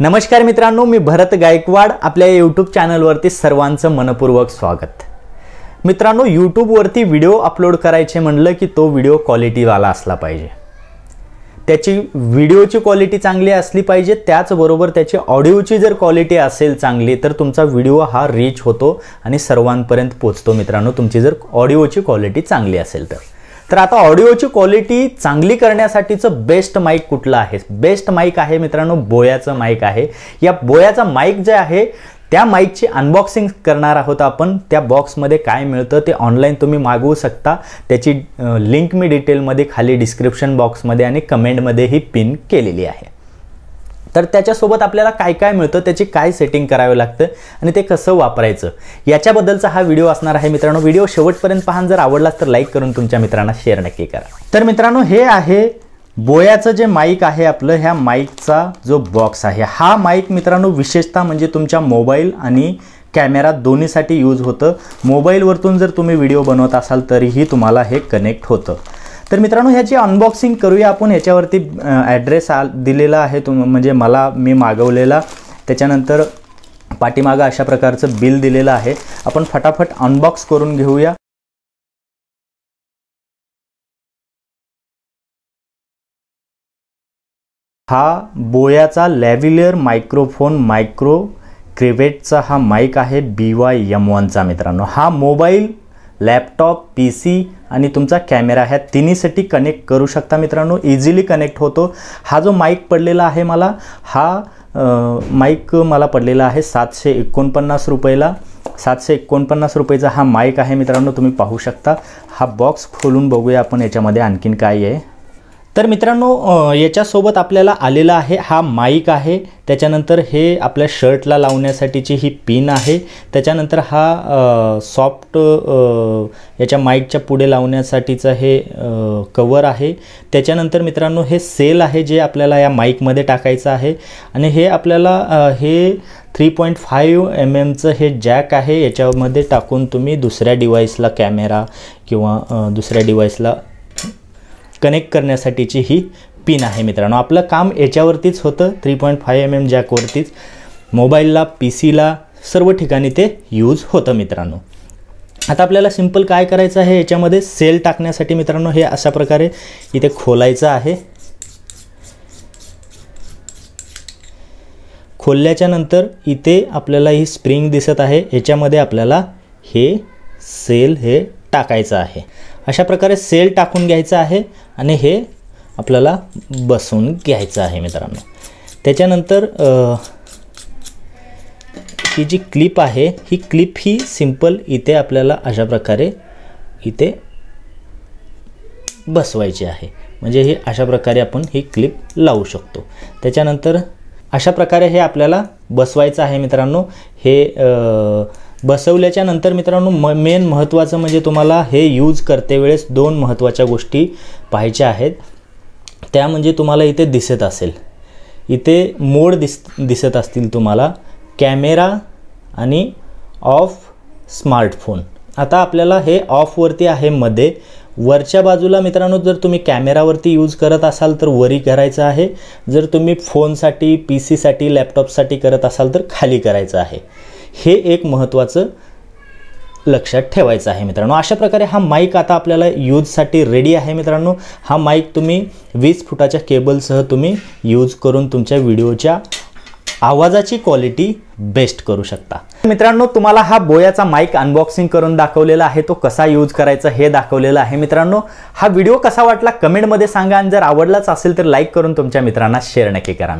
नमस्कार मित्रांनो, मी भरत गायकवाड आपल्या YouTube चॅनलवरती सर्वांचं मनपूर्वक स्वागत। मित्रांनो, YouTube वरती व्हिडिओ अपलोड करायचे म्हणलं की तो व्हिडिओ क्वालिटीवाला असला पाहिजे। त्याची व्हिडिओची क्वालिटी चांगली असली पाहिजे, त्याचबरोबर त्याची ऑडिओची जर क्वालिटी असेल चांगली तर तुमचा व्हिडिओ हा रीच होतो आणि सर्वांपर्यंत पोहोचतो। मित्रांनो, तुमची जर ऑडिओची क्वालिटी चांगली असेल तर आता ऑडिओची क्वालिटी चांगली करण्यासाठीचं बेस्ट माईक कुठलं आहे? बेस्ट माईक आहे मित्रांनो बोयाचं माईक आहे। या बोयाचा माईक जे आहे त्या माईकची अनबॉक्सिंग करणार आहोत आपण। त्या बॉक्समध्ये काय मिळतं ते ऑनलाईन तुम्ही मागवू शकता। त्याची लिंक मी डिटेलमध्ये खाली डिस्क्रिप्शन बॉक्समध्ये आणि कमेंटमध्येही पिन केलेली आहे। तर त्याच्यासोबत आपल्याला काय काय मिळतं, त्याची काय सेटिंग करावे लागतं आणि ते कसं वापरायचं याच्याबद्दलचा हा व्हिडिओ असणार आहे। मित्रांनो, व्हिडिओ शेवटपर्यंत पहा। जर आवडलास तर लाईक करून तुमच्या मित्रांना शेअर नक्की करा। तर मित्रांनो, हे आहे बोयाचं जे माईक आहे आपलं, ह्या माईकचा जो बॉक्स आहे। हा माईक मित्रांनो विशेषतः म्हणजे तुमच्या मोबाईल आणि कॅमेरा दोन्हीसाठी यूज होतं। मोबाईलवरतून जर तुम्ही व्हिडिओ बनवत असाल तरीही तुम्हाला हे कनेक्ट होतं। तर मित्रांनो, ह्याची अनबॉक्सिंग करूया आपण। ह्याच्यावरती ॲड्रेस दिलेला आहे म्हणजे मी मागवलेला। त्याच्यानंतर पाठीमागं अशा प्रकारचं बिल दिलेलं आहे। आपण फटाफट अनबॉक्स करून घेऊया। हा बोयाचा लॅव्हिलियर मायक्रोफोन मायक्रो क्रेवेटचा हा माईक आहे BY-M1चा। मित्रांनो, हा मोबाईल, लॅपटॉप, PC आणि तुमचा कॅमेरा ह्या तिन्हीसाठी कनेक्ट करू शकता। मित्रांनो, इझिली कनेक्ट होतो। हा जो माईक पडलेला आहे मला, हा माईक मला पडलेला आहे 749 रुपयाला। 749 रुपयाचा हा माईक आहे मित्रांनो, तुम्ही पाहू शकता। हा बॉक्स खोलून बघूया आपण याच्यामध्ये आणखीन काय आहे। तर मित्रांनो, याच्यासोबत आपल्याला आलेला आहे हा माईक आहे। त्याच्यानंतर हे आपल्या शर्टला लावण्यासाठीची ही पिन आहे। त्याच्यानंतर हा सॉफ्ट याच्या माईकच्या पुढे लावण्यासाठीचं हे कवर आहे। त्याच्यानंतर मित्रांनो, हे सेल आहे जे आपल्याला या माईकमध्ये टाकायचं आहे। आणि हे आपल्याला हे 3.5 mm हे जॅक आहे। याच्यामध्ये टाकून तुम्ही दुसऱ्या डिव्हाइसला कॅमेरा किंवा दुसऱ्या डिव्हाइसला कनेक्ट करण्यासाठीची ही पिन आहे। मित्रांनो, आपलं काम याच्यावरतीच होतं, 3.5 mm जॅकवरतीच। मोबाईलला, PCला सर्व ठिकाणी ते यूज होतं। मित्रांनो, आता आपल्याला सिंपल काय करायचं आहे, याच्यामध्ये सेल टाकण्यासाठी मित्रांनो हे अशा प्रकारे इथे खोलायचं आहे। खोलल्याच्या नंतर इथे आपल्याला ही स्प्रिंग दिसत आहे, याच्यामध्ये आपल्याला हे सेल हे टाकायचं आहे। अशा प्रकारे सेल टाकून घ्यायचं आहे आणि हे आपल्याला बसवून घ्यायचं आहे। मित्रांनो, त्याच्यानंतर ही जी क्लिप आहे ही क्लिप ही सिंपल इथे आपल्याला अशा प्रकारे इथे बसवायची आहे। म्हणजे हे अशा प्रकारे आपण ही क्लिप लावू शकतो। त्याच्यानंतर अशा प्रकारे हे आपल्याला बसवायचं आहे। मित्रांनो, हे बसवल्याच्या नंतर मित्रांनो मेन महत्त्वाचं म्हणजे तुम्हाला हे यूज करते वेळेस दोन महत्त्वाच्या गोष्टी पाहायच्या आहेत। त्या म्हणजे तुम्हाला इथे दिसत असेल, इथे मोड दिसत असतील तुम्हाला, कॅमेरा आणि ऑफ स्मार्टफोन। आता आपल्याला हे ऑफवरती आहे मध्ये। वरच्या बाजूला मित्रांनो जर तुम्ही कॅमेरावरती यूज करत असाल तर वरी करायचं आहे। जर तुम्ही फोनसाठी, PCसाठी, लॅपटॉपसाठी करत असाल तर खाली करायचं आहे। हे एक महत्त्वाचं लक्षात ठेवायचं आहे मित्रांनो। अशा प्रकारे हा माईक आता आपल्याला यूजसाठी रेडी आहे। मित्रांनो, हा माईक तुम्ही 20 फुटाच्या केबलसह तुम्ही यूज करून तुमच्या व्हिडिओच्या आवाजाची क्वालिटी बेस्ट करू शकता। मित्रांनो, तुम्हाला हा बोयाचा माईक अनबॉक्सिंग करून दाखवलेला आहे, तो कसा यूज करायचा हे दाखवलेलं आहे। मित्रांनो, हा व्हिडिओ कसा वाटला कमेंटमध्ये सांगा आणि जर आवडलाच असेल तर लाईक करून तुमच्या मित्रांना शेअर नक्की करा।